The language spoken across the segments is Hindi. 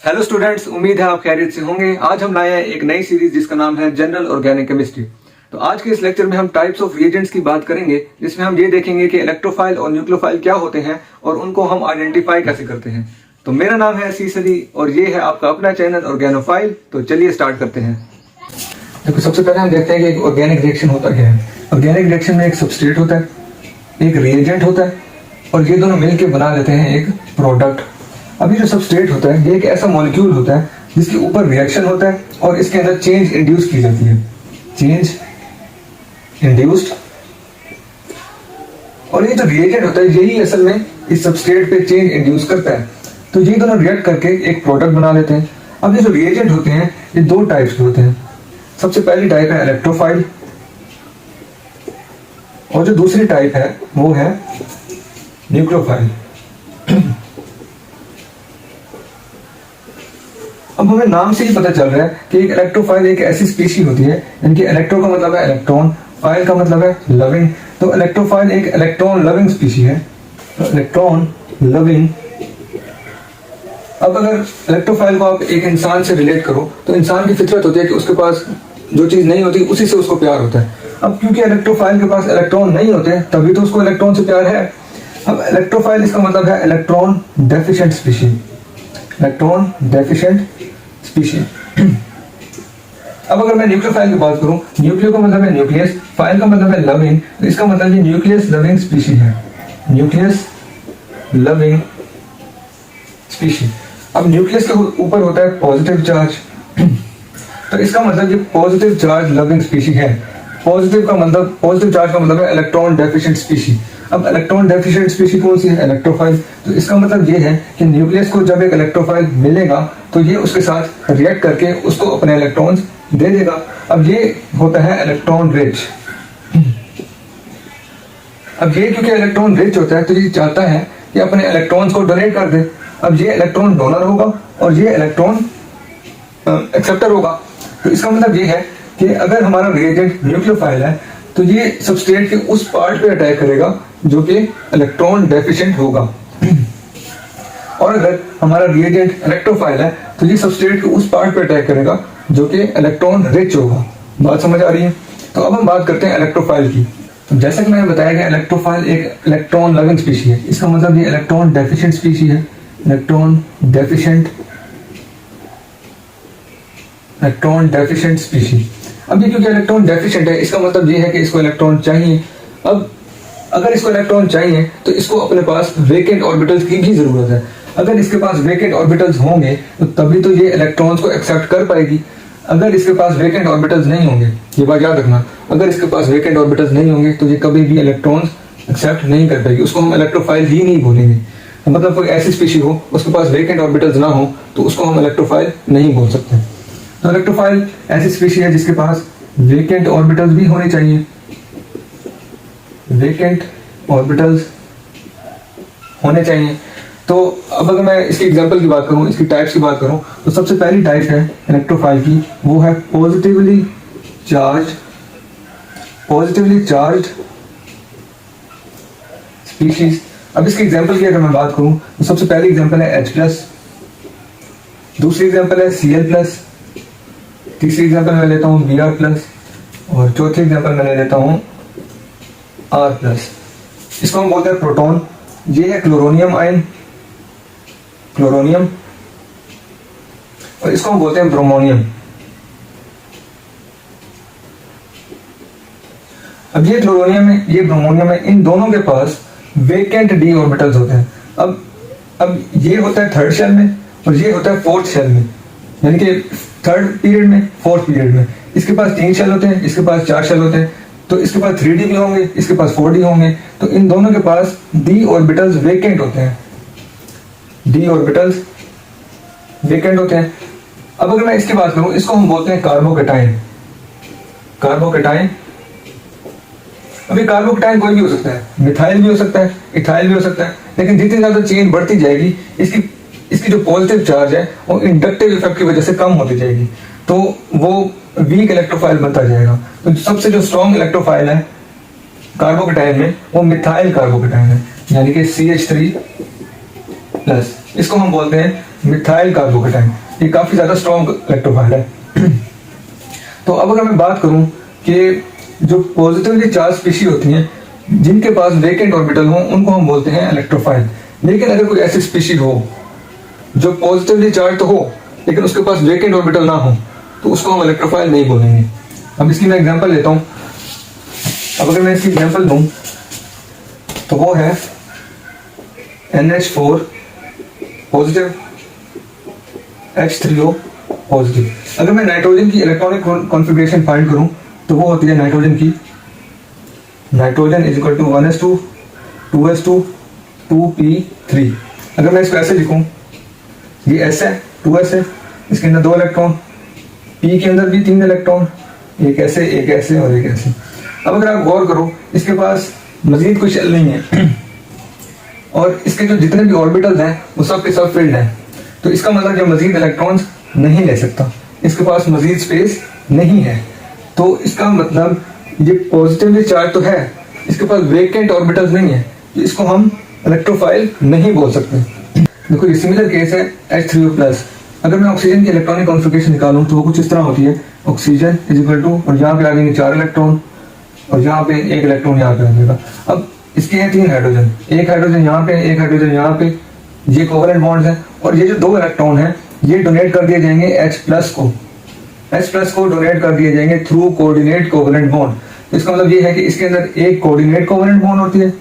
हेलो स्टूडेंट्स, उम्मीद है आप खैरियत से होंगे। आज हम लाए हैं एक नई सीरीज जिसका नाम है जनरल ऑर्गेनिक केमिस्ट्री। तो आज के इस लेक्चर में हम टाइप्स ऑफ रिएजेंट्स की बात करेंगे, जिसमें हम ये देखेंगे कि इलेक्ट्रोफाइल और न्यूक्लियोफाइल क्या होते हैं और उनको हम आइडेंटिफाई कैसे करते हैं। तो मेरा नाम है असीस अली और ये है आपका अपना चैनल ऑर्गेनोफाइल। तो चलिए स्टार्ट करते हैं। देखो, सबसे पहले हम देखते हैं कि एक ऑर्गेनिक रिएक्शन होता क्या है। ऑर्गेनिक रिएक्शन में एक सबस्ट्रेट होता है, एक रिएजेंट होता है और ये दोनों मिलकर बना देते हैं एक प्रोडक्ट। अभी जो सबस्ट्रेट होता है ये एक ऐसा मॉलिक्यूल होता है जिसके ऊपर रिएक्शन होता है और इसके अंदर चेंज इंड्यूस की जाती है, चेंज इंड्यूस्ड। और ये जो रिएजेंट होता है यही असल में इस सबस्ट्रेट पे चेंज इंड्यूस करता है। तो ये दोनों रिएक्ट करके एक प्रोडक्ट बना लेते हैं। अब ये जो रिएजेंट होते हैं ये दो टाइप्स के होते हैं। सबसे पहली टाइप है इलेक्ट्रोफाइल और जो दूसरी टाइप है वो है न्यूक्लियोफाइल। अब हमें नाम से ही पता चल रहा है कि एक इलेक्ट्रोफाइल एक ऐसी स्पीशी होती है इनकी इलेक्ट्रो का मतलब है इलेक्ट्रॉन, फाइल का मतलब है लविंग। तो इलेक्ट्रोफाइल एक इलेक्ट्रॉन लविंग स्पीशी है, इलेक्ट्रॉन लविंग। अब अगर इलेक्ट्रोफाइल को आप एक इंसान से रिलेट करो तो इंसान की फितरत होती है कि उसके पास जो चीज नहीं होती उसी से उसको प्यार होता है। अब क्योंकि इलेक्ट्रोफाइल के पास इलेक्ट्रॉन नहीं होते तभी तो उसको इलेक्ट्रॉन से प्यार है। अब इलेक्ट्रोफाइल इसका मतलब है electron deficient species, electron deficient species. अब अगर मैं न्यूक्लियोफाइल की बात करूं, न्यूक्लियो का मतलब है न्यूक्लियस, फाइल का मतलब है लविंग, तो इसका मतलब ये न्यूक्लियस लविंग स्पीशी है, न्यूक्लियस लविंग स्पीशी। अब न्यूक्लियस के ऊपर होता है पॉजिटिव चार्ज, तो इसका मतलब ये पॉजिटिव चार्ज लविंग स्पीशी है। पॉजिटिव चार्ज का मतलब है इलेक्ट्रॉन डेफिशिएंट स्पीशी। अब इलेक्ट्रॉन डेफिशिएंट स्पीशी कौन सी है? इलेक्ट्रोफाइल। तो इसका मतलब ये है कि न्यूक्लियस को जब एक इलेक्ट्रोफाइल मिलेगा तो ये उसके साथ रिएक्ट करके उसको अपने इलेक्ट्रॉन्स दे देगा। अब ये होता है इलेक्ट्रॉन रिच। अब ये क्योंकि इलेक्ट्रॉन रिच होता है तो ये चाहता है कि अपने इलेक्ट्रॉन्स को डोनेट कर दे। अब ये इलेक्ट्रॉन डोनर होगा और ये इलेक्ट्रॉन एक्सेप्टर होगा। तो इसका मतलब ये है कि अगर हमारा रिएजेंट न्यूक्लियोफाइल है तो ये सबस्ट्रेट के उस पार्ट पे अटैक करेगा जो कि इलेक्ट्रॉन डेफिशिएंट होगा, और अगर हमारा रिएजेंट इलेक्ट्रोफाइल है तो ये सबस्ट्रेट के उस पार्ट पे अटैक करेगा जो कि इलेक्ट्रॉन रिच होगा। बात समझ आ रही है? तो अब हम बात करते हैं इलेक्ट्रोफाइल की। तो जैसा कि मैंने बताया कि इलेक्ट्रोफाइल एक इलेक्ट्रॉन लविंग स्पीशी है, इसका मतलब ये इलेक्ट्रॉन डेफिशिएंट स्पीशी है, इलेक्ट्रॉन डेफिशिएंट स्पीशी। अब ये क्योंकि इलेक्ट्रॉन डेफिशिएंट है इसका मतलब ये है कि इसको इलेक्ट्रॉन चाहिए। अब अगर इसको इलेक्ट्रॉन चाहिए तो इसको अपने पास वेकेंट ऑर्बिटल्स की भी जरूरत है। अगर इसके पास वेकेंट ऑर्बिटल्स होंगे तो तभी तो ये इलेक्ट्रॉन्स को एक्सेप्ट कर पाएगी। अगर इसके पास वेकेंट ऑर्बिटल्स नहीं होंगे, ये बात याद रखना, अगर इसके पास वेकेंट ऑर्बिटल्स नहीं होंगे तो ये कभी भी इलेक्ट्रॉन्स एक्सेप्ट नहीं कर पाएगी, उसको हम इलेक्ट्रोफाइल ही नहीं बोलेंगे। तो मतलब कोई ऐसी स्पीशी हो उसके पास वेकेंट ऑर्बिटल्स ना हो तो उसको हम इलेक्ट्रोफाइल नहीं बोल सकते। तो इलेक्ट्रोफाइल ऐसी स्पीशी है जिसके पास वेकेंट ऑर्बिटल्स भी होने चाहिए, वेकेंट ऑर्बिटल्स होने चाहिए। तो अब अगर मैं इसकी एग्जांपल की बात करूं, इसकी टाइप्स की बात करूं, तो सबसे पहली टाइप है इलेक्ट्रोफाइल की, वो है पॉजिटिवली चार्ज्ड स्पीशीज। अब इसकी एग्जांपल की अगर मैं बात करूं तो सबसे पहली एग्जांपल है H+, दूसरी एग्जांपल है Cl+, तीसरी एग्जांपल मैं लेता हूं Br+, और चौथी एग्जांपल मैं ले लेता हूं R+। इसको हम बोलते हैं प्रोटॉन। ये है क्लोरोनियम आयन, क्लोरोनियम, और इसको हम बोलते हैं ब्रोमोनियम। अब ये क्लोरोनियम है, ये ब्रोमोनियम है, इन दोनों के पास वेकेंट डी ऑर्बिटल्स होते हैं। अब ये होता है थर्ड शेल में और ये होता है फोर्थ शेल में, यानी कि थर्ड पीरियड में, फोर्थ पीरियड में। इसके पास 3 शेल होते हैं, इसके पास 4 शेल होते हैं। तो इसके पास 3D भी होंगे, इसके पास 4D होंगे। तो इन दोनों के पास डी ऑर्बिटल्स वेकेंट होते हैं, डी ऑर्बिटल्स वेकेंट होते हैं। अब अगर मैं इसकी बात करूं, इसको हम बोलते हैं कार्बोकेटाइन, कार्बोकेटाइन। अभी कार्बोकेटाइन कोई भी हो सकता है, मिथाइल भी हो सकता है, इथाइल भी हो सकता है, लेकिन जितनी ज्यादा चेन बढ़ती जाएगी इसकी जो पॉजिटिव चार्ज है वो इंडक्टिव इफेक्ट की वजह से कम होती जाएगी, तो वो वीक इलेक्ट्रोफाइल बनता जाएगा। तो सबसे जो स्ट्रॉन्ग इलेक्ट्रोफाइल है कार्बोकेटाइन में वो मिथाइल कार्बोकेटाइन है, यानी कि CH3+। इसको हम बोलते हैं मिथाइल कार्बोकेटाइन, ये काफी ज्यादा स्ट्रॉन्ग इलेक्ट्रोफाइल है। तो अब अगर मैं बात करूं कि जो पॉजिटिवली चार्ज स्पीशी होती हैं जिनके पास वेकेंट ऑर्बिटल हो उनको हम बोलते हैं इलेक्ट्रोफाइल। लेकिन अगर कोई ऐसी स्पीशी हो जो पॉजिटिवली चार्ज तो हो लेकिन उसके पास वेकेंट ऑर्बिटल ना हो तो उसको हम इलेक्ट्रोफाइल नहीं बोलेंगे। अब इसकी मैं एग्जांपल लेता हूं। अब अगर मैं इसकी एग्जांपल दूं तो वो है NH4 पॉजिटिव, H3O पॉजिटिव। अगर मैं नाइट्रोजन की इलेक्ट्रॉनिक कॉन्फ़िगरेशन फाइंड करूं तो वो होती है नाइट्रोजन की, nitrogen is equal to 1s2 2s2 2p3। अगर मैं इसको ऐसे लिखूं, ये S है 2s है, इसके अंदर 2 इलेक्ट्रॉन, P के अंदर भी 3 इलेक्ट्रॉन, एक ऐसे और एक ऐसे। अब अगर आप गौर करो इसके पास मजीद कोई शेल नहीं है और इसके जो जितने भी ऑर्बिटल्स हैं वो सब के सब फिल्ड हैं, तो इसका मतलब जो मजीद इलेक्ट्रॉन्स नहीं ले सकता, इसके पास मजीद स्पेस नहीं है। तो इसका मतलब ये पॉजिटिवली चार्ज तो है, इसके पास वेकेंट ऑर्बिटल्स नहीं है, तो इसको हम इलेक्ट्रोफाइल नहीं बोल सकते। देखो ये सिमिलर केस है H3O+। अगर मैं ऑक्सीजन की इलेक्ट्रॉनिक कॉन्फ़िगरेशन निकालूं तो वो कुछ इस तरह होती है, ऑक्सीजन इज इक्वल टू, और यहाँ पे आ जाएंगे 4 इलेक्ट्रॉन और यहाँ पे 1 इलेक्ट्रॉन यहाँ पे आ जाएगा। अब इसके हैं 3 हाइड्रोजन, एक हाइड्रोजन यहाँ पे, एक हाइड्रोजन यहाँ पे, ये कोवेलेंट बॉन्ड्स हैं, और ये जो 2 इलेक्ट्रॉन हैं ये डोनेट कर दिए जाएंगे H+ को, H+ को डोनेट कर दिए जाएंगे थ्रू कोऑर्डिनेट कोवेलेंट बॉन्ड। तो इसका मतलब ये है कि इसके अंदर एक कोऑर्डिनेट कोवेलेंट बॉन्ड होती है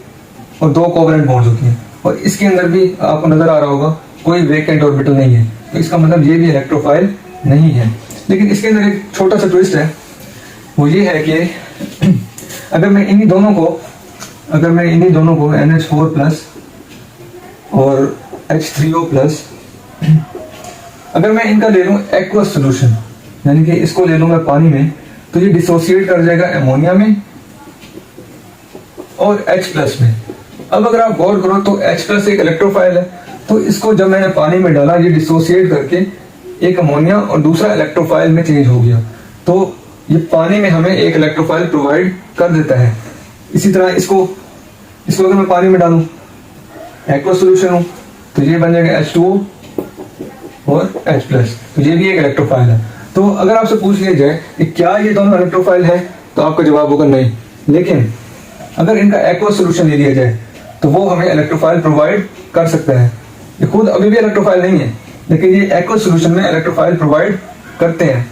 और 2 कोवेलेंट बॉन्ड्स होती हैं, और इसके अंदर भी आपको नजर आ रहा होगा कोई वेकेंट ऑर्बिटल नहीं है, तो इसका मतलब ये भी इलेक्ट्रोफाइल नहीं है। लेकिन इसके अंदर एक छोटा सा ट्विस्ट है, वो ये है कि अगर मैं इन्हीं दोनों को NH4+ और H3O+, अगर मैं इनका ले लूं एक्वस सोल्यूशन, यानी कि इसको ले लूंगा पानी में, तो ये डिसोसिएट कर जाएगा अमोनिया में और H+ में। अब अगर आप गौर करो तो H+ एक इलेक्ट्रोफाइल है, तो इसको जब मैंने पानी में डाला ये डिसोसिएट करके एक अमोनिया और दूसरा इलेक्ट्रोफाइल में चेंज हो गया, तो ये पानी में हमें एक इलेक्ट्रोफाइल प्रोवाइड कर देता है। इसी तरह इसको अगर मैं पानी में डालूं, एक्वस सॉल्यूशन हो, तो ये बन जाएगा H2O और H+, तो ये भी एक इलेक्ट्रोफाइल है। तो अगर आपसे पूछ लिया जाए कि क्या ये दोनों इलेक्ट्रोफाइल है, तो आपका जवाब होगा नहीं। लेकिन अगर इनका एक्वस सॉल्यूशन ले लिया जाए तो वो हमें इलेक्ट्रोफाइल प्रोवाइड कर सकता है। ये खुद अभी भी इलेक्ट्रोफाइल नहीं है, लेकिन ये एक्वस सॉल्यूशन में इलेक्ट्रोफाइल प्रोवाइड करते हैं।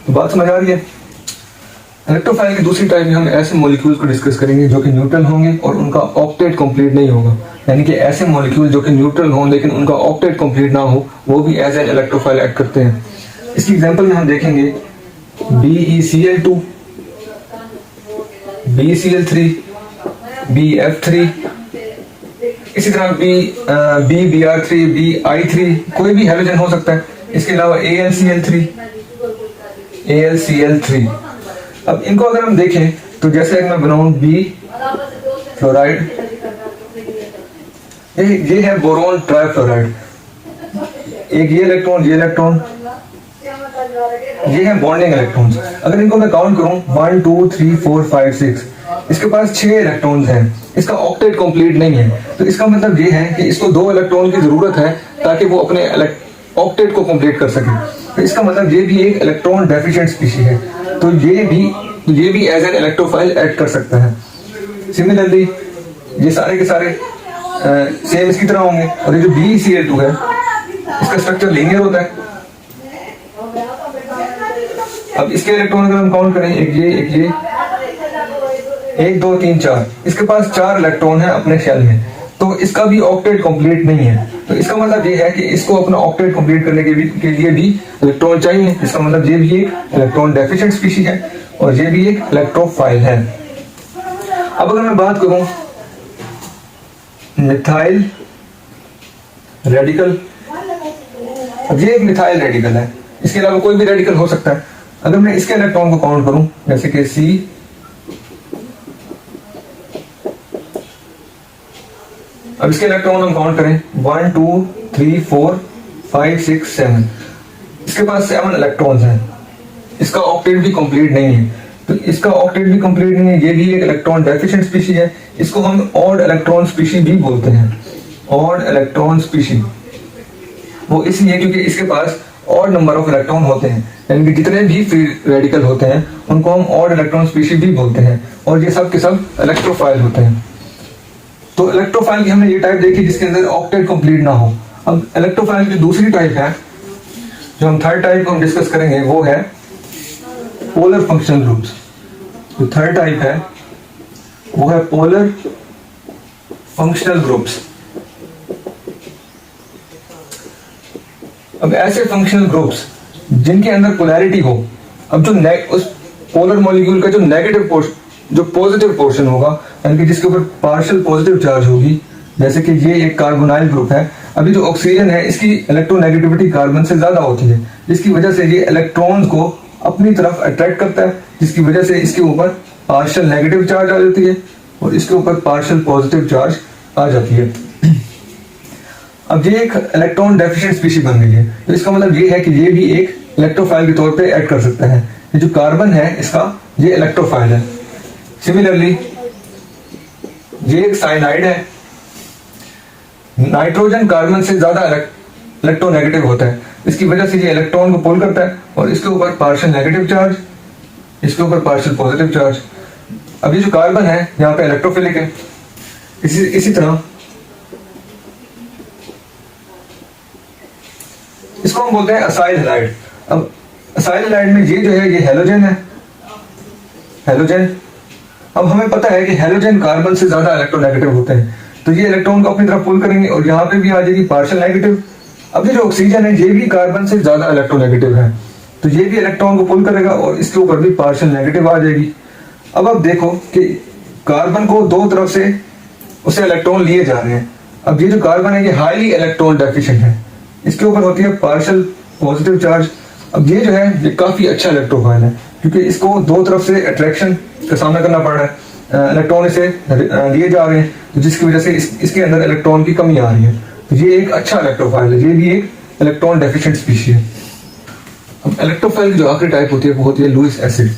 तो बात समझ आ रही है। इलेक्ट्रोफाइल की दूसरी टाइप में हम ऐसे मॉलिक्यूल्स को डिस्कस करेंगे जो कि न्यूट्रल होंगे और उनका ऑक्टेट कंप्लीट नहीं होगा, यानी कि ऐसे मॉलिक्यूल जो कि न्यूट्रल हों लेकिन उनका ऑक्टेट कंप्लीट ना हो, वो भी एज एन इलेक्ट्रोफाइल एक्ट करते हैं। इसकी एग्जांपल में हम देखेंगे BeCl2, BeCl3, BF3, इसी तरह BBr3, BI3, कोई भी हैलोजन हो सकता है। इसके अलावा AlCl3। अब इनको अगर हम देखें तो जैसे मैं बनाऊं B फ्लोराइड, ये है बोरोन ट्राइफ्लोराइड, एक ये इलेक्ट्रॉन, ये है बॉन्डिंग इलेक्ट्रॉन्स। अगर इनको मैं काउंट करूं 1 2 3 4 5 6, इसके पास 6 इलेक्ट्रॉन्स हैं, इसका ऑक्टेट कंप्लीट नहीं है, तो इसका मतलब ये है कि इसको 2 इलेक्ट्रॉन की जरूरत है ताकि वो अपने ऑक्टेट को कंप्लीट कर सके। तो इसका मतलब ये भी एक इलेक्ट्रॉन डेफिशिएंट स्पीशी है, तो ये भी एज एन इलेक्ट्रोफाइल ऐड कर सकता है। सिमिलरली ये सारे के सारे सेम इसकी तरह होंगे, और ये जो BeCl2 है इसका स्ट्रक्चर लीनियर होता है। अब इसके इलेक्ट्रॉन अगर हम काउंट करें, एक ये 1 2 3 4, इसके पास 4 इलेक्ट्रॉन है अपने शेल में, तो इसका भी ऑक्टेट कंप्लीट नहीं है। तो इसका मतलब ये है कि इसको अपना ऑक्टेट कंप्लीट करने के लिए भी इलेक्ट्रॉन चाहिए। इसका मतलब ये भी एक इलेक्ट्रॉन डेफिशिएंट स्पीशी है और ये भी एक इलेक्ट्रोफाइल है। अब अगर मैं बात करूं मिथाइल रेडिकल, अब ये एक मिथाइल रेडिकल है, इसके अलावा कोई भी रेडिकल हो सकता है। अगर मैं इसके इलेक्ट्रॉन को काउंट करूं, जैसे कि C, अब इसके इलेक्ट्रॉन हम काउंट करें 1 2 3 4 5 6 7, इसके पास 7 इलेक्ट्रॉन्स हैं, इसका ऑक्टेट भी कंप्लीट नहीं है। तो इसका ऑक्टेट भी कंप्लीट नहीं है, ये भी एक इलेक्ट्रॉन डेफिशिएंट स्पीशी है। इसको हम ऑड इलेक्ट्रॉन स्पीशी भी बोलते हैं, ऑड इलेक्ट्रॉन स्पीशी। वो इसलिए क्योंकि इसके पास ऑड नंबर ऑफ इलेक्ट्रॉन होते हैं, यानी कि जितने भी फ्री रेडिकल होते हैं उनको हम ऑड इलेक्ट्रॉन स्पीशीज भी बोलते हैं, और ये सब के सब इलेक्ट्रोफाइल होते हैं। तो इलेक्ट्रोफाइल की हमने ये टाइप देखी जिसके अंदर ऑक्टेट कंप्लीट ना हो। अब इलेक्ट्रोफाइल की दूसरी टाइप है, जो हम थर्ड टाइप को हम डिस्कस करेंगे, वो है पोलर फंक्शनल ग्रुप्स। जो थर्ड टाइप है वो है पोलर फंक्शनल ग्रुप्स। अब ऐसे फंक्शनल ग्रुप्स जिनके अंदर पोलैरिटी हो, अब जो उस पोलर मॉलिक्यूल का जो नेगेटिव पोर्शन, जो पॉजिटिव पोर्शन होगा, यानी कि जिसके ऊपर पार्शियल पॉजिटिव चार्ज होगी, जैसे कि ये एक कार्बोनाइल ग्रुप है। अभी जो ऑक्सीजन है इसकी इलेक्ट्रोनेगेटिविटी कार्बन से ज्यादा होती है, जिसकी वजह से ये इलेक्ट्रॉन्स को अपनी तरफ अट्रैक्ट करता है, जिसकी वजह से इसके ऊपर पार्शियल नेगेटिव चार्ज आ जाती है और इसके ऊपर पार्शियल पॉजिटिव चार्ज आ जाती है। अब ये एक इलेक्ट्रॉन डेफिशिएंट स्पीशीज बन गई है, तो इसका मतलब ये है कि ये भी एक इलेक्ट्रोफाइल के तौर पे ऐड कर सकता है। ये जो कार्बन है इसका, ये इलेक्ट्रोफाइल है। सिमिलरली ये एक साइनाइड है। नाइट्रोजन कार्बन से ज्यादा इलेक्ट्रोनेगेटिव होता है, इसकी वजह से ये इलेक्ट्रॉन को पुल करता है और इसके ऊपर पार्शियल नेगेटिव चार्ज, इसके ऊपर पार्शियल पॉजिटिव चार्ज। अब ये जो कार्बन है यहाँ पे इलेक्ट्रोफिलिक है। इसी तरह इसको हम बोलते हैं असाइल हैलाइड। अब असाइल हैलाइड में ये जो है ये हैलोजन है, हैलोजन। अब हमें पता है कि हैलोजन कार्बन से ज्यादा इलेक्ट्रोनेगेटिव होते हैं, तो ये इलेक्ट्रॉन को अपनी तरफ पुल करेंगे और यहाँ पे भी आ जाएगी पार्शियल नेगेटिव। अब ये जो ऑक्सीजन है ये भी कार्बन से ज्यादा इलेक्ट्रोनेगेटिव है, तो ये भी इलेक्ट्रॉन को पुल करेगा और इसके ऊपर भी पार्शियल नेगेटिव आ जाएगी। अब देखो कि कार्बन को दो तरफ से उसे इलेक्ट्रॉन लिए जा रहे हैं। अब ये जो कार्बन है ये हाईली इलेक्ट्रॉन डेफिशिएंट है, इसके ऊपर होती है पार्शियल पॉजिटिव चार्ज। अब ये जो है ये काफी अच्छा इलेक्ट्रोफाइल है, क्योंकि इसको दो तरफ से अट्रैक्शन का सामना करना पड़ रहा है, इलेक्ट्रॉन इसे लिए जा रहे हैं, तो जिसकी वजह से इसके अंदर इलेक्ट्रॉन की कमी आ रही है। तो ये एक अच्छा इलेक्ट्रोफाइल है, ये भी एक इलेक्ट्रॉन डेफिशिएंट स्पीशीज है। अब इलेक्ट्रोफाइल की जो आखिरी टाइप होती है वो होती है लुईस एसिड।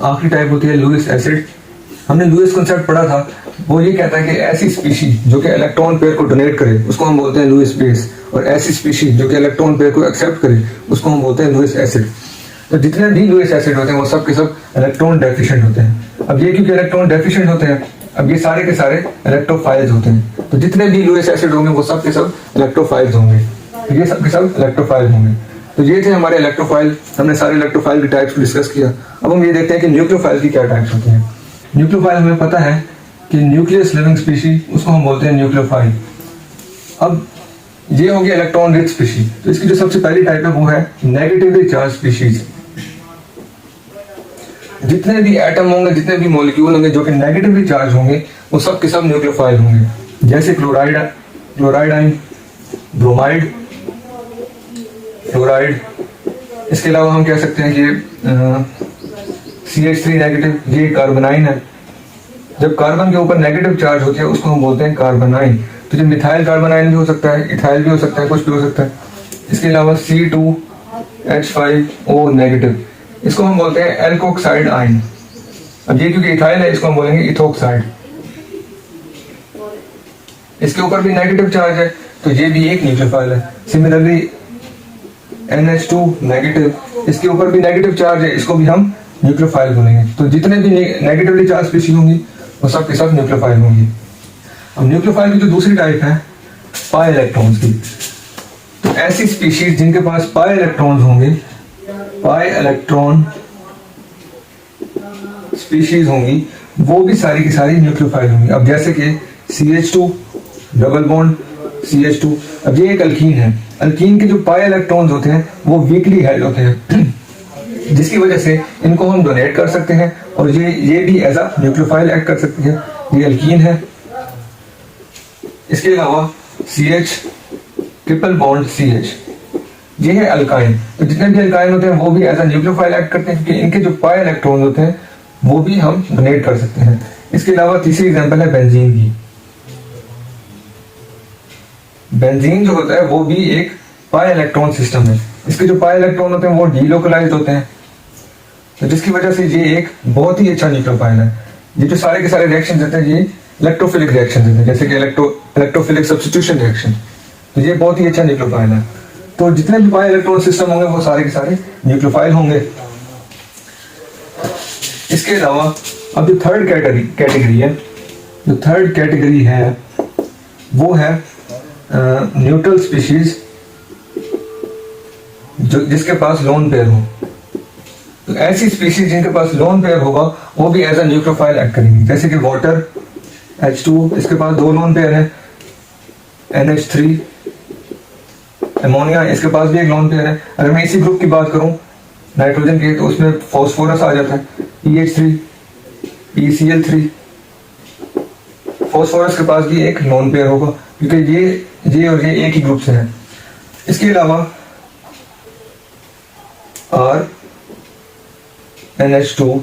आखिरी टाइप होती है लुईस एसिड। हमने लुईस कॉन्सेप्ट पढ़ा था, वो ये कहता है कि ऐसी स्पीशीज जो कि इलेक्ट्रॉन पेयर को डोनेट करे उसको हम बोलते हैं लुईस बेस, और ऐसी स्पीशीज जो कि इलेक्ट्रॉन पेयर को एक्सेप्ट करे उसको हम बोलते हैं लुईस एसिड। तो जितने भी लुईस एसिड होते हैं वो सब के सब इलेक्ट्रॉन डेफिशिएंट होते हैं। अब ये क्योंकि इलेक्ट्रॉन डेफिशिएंट होते हैं, अब ये सारे के सारे इलेक्ट्रोफाइल्स होते हैं, तो जितने भी लुईस एसिड होंगे वो सब के सब इलेक्ट्रोफाइल्स होंगे, तो ये सब के सब इलेक्ट्रोफाइल होंगे। तो ये थे हमारे इलेक्ट्रोफाइल। हमने सारे इलेक्ट्रोफाइल के टाइप्स को डिस्कस किया। अब हम ये देखते हैं कि न्यूक्लियोफाइल की क्या टाइप्स होती हैं। न्यूक्लियोफाइल हमें पता है कि न्यूक्लियस लिविंग स्पीशीज, उसको हम बोलते हैं न्यूक्लियोफाइल। अब ये हो गया इलेक्ट्रॉन रिच स्पीशीज, तो इसकी जो सबसे पहली टाइप है वो है नेगेटिवली चार्ज स्पीशीज। जितने भी एटम होंगे, जितने भी मॉलिक्यूल होंगे जो कि नेगेटिवली चार्ज होंगे वो सब के सब न्यूक्लियोफाइल होंगे। जैसे क्लोराइड, क्लोराइड, ब्रोमाइड, फ्लोराइड। इसके अलावा हम कह सकते हैं कि CH3 नेगेटिव, ये कार्बनाइन है। जब कार्बन के ऊपर नेगेटिव चार्ज होती है उसको हम बोलते हैं कार्बनाइन। तो जब मिथाइल कार्बनाइन भी हो सकता है, इथाइल भी हो सकता है, कुछ भी हो सकता है। इसके अलावा C2H5O नेगेटिव, इसको हम बोलते हैं एल्कोक्साइड आयन। अब ये क्योंकि इथाइल है इसको हम बोलेंगे इथोक्साइड। इसके ऊपर भी नेगेटिव चार्ज है तो ये भी एक न्यूक्लियोफाइल है। सिमिलरली NH2 नेगेटिव, इसके ऊपर भी नेगेटिव चार्ज है, इसको भी हम न्यूक्लियोफाइल बोलेंगे। तो जितने भी नेगेटिवली चार्ज स्पीशीज होंगी वो सब के सब न्यूक्लियोफाइल होंगी। अब न्यूक्लियोफाइल की जो दूसरी टाइप है पाई इलेक्ट्रॉन्स की, तो ऐसी स्पीशीज जिनके पास पाई इलेक्ट्रॉन्स होंगे, पाई इलेक्ट्रॉन स्पीशीज होंगी, वो भी सारी की सारी न्यूक्लियोफाइल होंगी। अब जैसे कि CH2 डबल बॉन्ड CH2। अब ये एक अल्कीन है। अल्कीन के जो पाई इलेक्ट्रॉन्स होते हैं वो वीकली हेल्ड होते हैं, जिसकी वजह से इनको हम डोनेट कर सकते हैं और ये भी एज अ न्यूक्लियोफाइल एक्ट कर सकती है। ये अल्कीन है। इसके अलावा CH ट्रिपल बॉन्ड CH, ये है अल्काइन। तो जितने भी अल्काइन होते हैं वो भी एज अ न्यूक्लियोफाइल एक्ट करते हैं, क्योंकि इनके जो पाई इलेक्ट्रॉन होते हैं वो भी हम डोनेट कर सकते हैं। इसके अलावा तीसरी एग्जांपल है बेंजीन की। बेंजीन जो होता है वो भी एक पाई इलेक्ट्रॉन सिस्टम है। इसके जो पाई इलेक्ट्रॉन होते हैं वो डीलोकलाइज्ड होते हैं, तो जिसकी वजह से ये एक बहुत ही अच्छा न्यूक्लियोफाइल है। ये जो सारे के सारे रिएक्शन देते हैं ये इलेक्ट्रोफिलिक रिएक्शन देते हैं, जैसे कि इलेक्ट्रोफिलिक सब्स्टिट्यूशन रिएक्शन। तो ये बहुत ही अच्छा न्यूक्लियोफाइल है। तो जितने भी पाई इलेक्ट्रॉन सिस्टम होंगे वो सारे के सारे न्यूक्लियोफाइल होंगे। इसके अलावा अब जो थर्ड कैटेगरी है, जो थर्ड कैटेगरी है वो है न्यूट्रल स्पीशीज, जो जिसके पास लोन पेयर हो। तो ऐसी स्पीशीज जिनके पास लोन पेयर होगा वो भी एज अ न्यूक्लियोफाइल एक्ट करेंगी। जैसे कि वाटर H2, इसके पास 2 लोन पेयर है, NH3, अमोनिया, इसके पास भी एक लोन पेयर है। अगर मैं इसी ग्रुप की बात करूं नाइट्रोजन की, तो उसमें फॉस्फोरस आ जाता है, EH3, PCl3। फॉस्फोरस के पास भी एक लोन पेयर होगा क्योंकि ये और ये एक ही ग्रुप से है। इसके अलावा R NH2,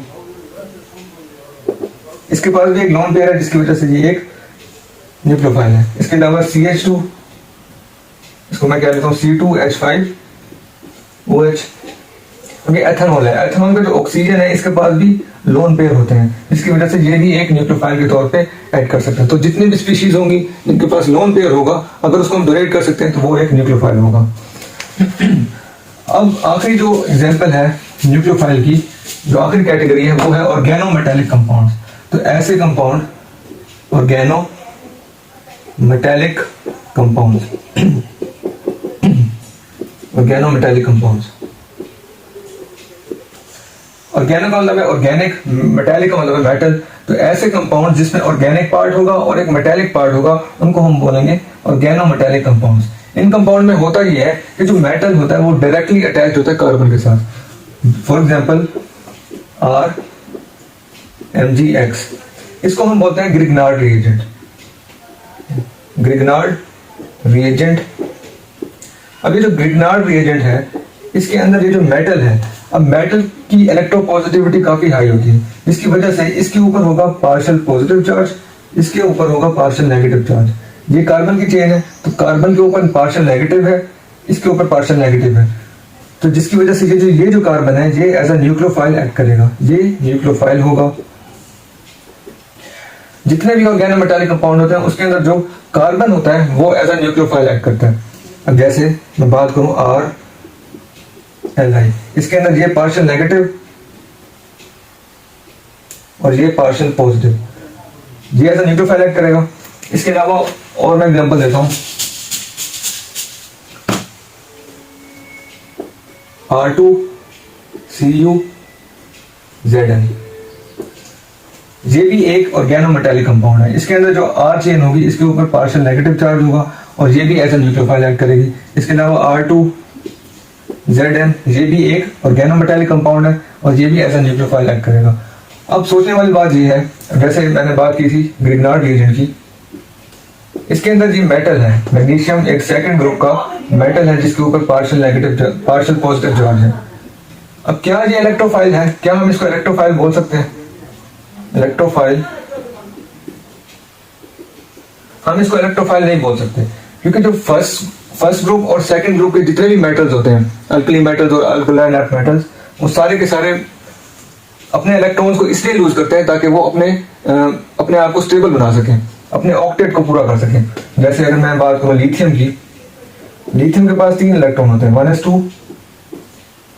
इसके पास भी एक लोन पेयर है जिसकी वजह से ये एक न्यूक्लियोफाइल है। इसके अलावा CH2, इसको मैं क्या लेता हूँ C2H5OH, क्योंकि एथेनॉल है। एथेनॉल में जो ऑक्सीजन है इसके पास भी लोन पेयर होते हैं, जिसकी वजह से ये भी एक न्यूक्लियोफाइल के तौर पे ऐड कर सकते हैं। तो जितनी भी स्पीशीज होंगी जिनके पास लोन पेयर होगा, अगर उसको हम डोनेट कर सकते हैं तो वो एक न्यूक्लियोफाइल होगा। अब आखिरी जो एग्जांपल है न्यूक्लियोफाइल की, जो आखिरी कैटेगरी है वो है ऑर्गेनोमेटेलिक कंपाउंड्स। तो ऐसे compound organometallic compounds, organometallic compounds, organo का मतलब है ऑर्गेनिक, मेटेलिक का मतलब है मेटल। तो ऐसे कंपाउंड जिसमें ऑर्गेनिक पार्ट होगा और एक मेटेलिक पार्ट होगा, उनको हम बोलेंगे ऑर्गेनोमेटेलिक कंपाउंड्स। इन कंपाउंड में होता यह है कि जो मेटल होता है वो डायरेक्टली अटैच होता है कार्बन के साथ। फॉर एग्जांपल RMgX, इसको हम बोलते हैं ग्रिग्नार्ड रिएजेंट। ग्रिग्नार्ड रिएजेंट, अब ये जो ग्रिग्नार्ड रिएजेंट है इसके अंदर ये जो मेटल है, अब मेटल की इलेक्ट्रोपॉजिटिविटी काफी हाई होती है, जिसकी वजह से इसके ऊपर होगा पार्शियल पॉजिटिव चार्ज, इसके ऊपर होगा पार्शियल नेगेटिव चार्ज। ये कार्बन की चेन है, तो कार्बन के ऊपर पार्शियल नेगेटिव है, इसके ऊपर पार्शियल नेगेटिव है। तो जिसकी वजह से ये जो कार्बन है ये एज अ न्यूक्लियोफाइल एक्ट करेगा, ये न्यूक्लियोफाइल होगा। जितने भी ऑर्गेनोमेटेलिक कंपाउंड होते हैं उसके अंदर जो कार्बन होता है वो एज अ न्यूक्लियोफाइल एक्ट करता है। अब जैसे मैं बात करूं RLi, इसके अंदर ये पार्शियल नेगेटिव और ये पार्शियल पॉजिटिव, ये एज अ न्यूक्लियोफाइल एक्ट करेगा। इसके अलावा और मैं एग्जांपल देता हूं, R2CuZn, ये भी एक ऑर्गेनोमेटेलिक कंपाउंड है। इसके अंदर जो R चेन होगी इसके ऊपर पार्शियल नेगेटिव चार्ज होगा और ये भी एज अ न्यूक्लियोफाइल एक्ट करेगी। इसके अलावा R2Zn, ये भी एक ऑर्गेनोमेटेलिक कंपाउंड है और ये भी एज अ न्यूक्लियोफाइल एक्ट करेगा। अब सोचने वाली बात ये है, जैसे मैंने बात की थी ग्रिग्नार्ड रिएजेंट की, इसके अंदर ये मेटल है, मैग्नीशियम एक सेकंड ग्रुप का मेटल है जिसके ऊपर partial negative partial positive charge है। अब क्या ये इलेक्ट्रोफाइल है? क्या हम इसको इलेक्ट्रोफाइल बोल सकते हैं? इलेक्ट्रोफाइल, हम इसको इलेक्ट्रोफाइल नहीं बोल सकते, क्योंकि जो फर्स्ट ग्रुप और सेकंड ग्रुप के जितने भी मेटल्स होते हैं, अल्कली मेटल्स और अल्कलाइन अर्थ मेटल्स, वो सारे के सारे अपने इलेक्ट्रॉन्स को इसलिए लूज करते हैं ताकि वो अपने आप को स्टेबल बना सकें, अपने ऑक्टेट को पूरा कर सकें। जैसे अगर मैं बात करूं लिथियम की, लिथियम के पास 3 इलेक्ट्रॉन होते हैं, 1s2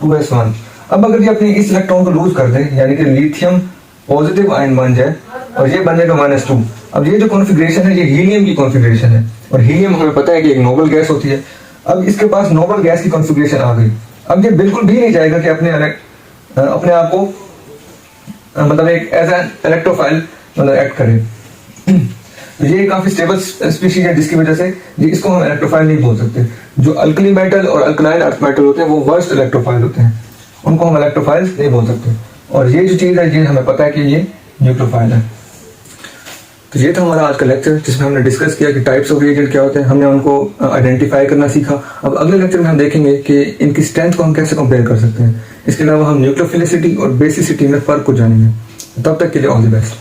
2s1। अब अगर ये अपने इस इलेक्ट्रॉन को लूज कर दे, यानी कि लिथियम पॉजिटिव आयन बन जाए और ये बन जाएगा 1s2। अब ये जो कॉन्फ़िगरेशन है ये हीलियम की कॉन्फ़िगरेशन है और हीलियम हमें पता है कि एक नोबल गैस होती है। अब इसके पास नोबल गैस की कॉन्फ़िगरेशन आ गई। अब ये बिल्कुल भी नहीं चाहेगा कि अपने आप को मतलब एक एज एन इलेक्ट्रोफाइल मतलब एक्ट करे। तो ये काफी स्टेबल स्पीशीज है जिसकी वजह से इसको हम इलेक्ट्रोफाइल नहीं बोल सकते। जो अल्कली मेटल और अल्कलाइन अर्थ मेटल होते हैं वो वर्स्ट इलेक्ट्रोफाइल होते हैं, उनको हम इलेक्ट्रोफाइल नहीं बोल सकते। और ये जो चीज है ये हमें पता है कि ये न्यूक्लियोफाइल है। तो ये था हमारा आज का लेक्चर जिसमें हमने डिस्कस किया कि टाइप्स ऑफ रिएजेंट क्या होते हैं, हमने उनको आइडेंटिफाई करना सीखा। अब अगले लेक्चर में हम देखेंगे कि इनकी स्ट्रेंथ को हम कैसे कंपेयर कर सकते हैं। इसके अलावा हम न्यूक्लियोफिलिसिटी और बेसिसिटी में फर्क को जानेंगे। तब तक के लिए ऑल द बेस्ट।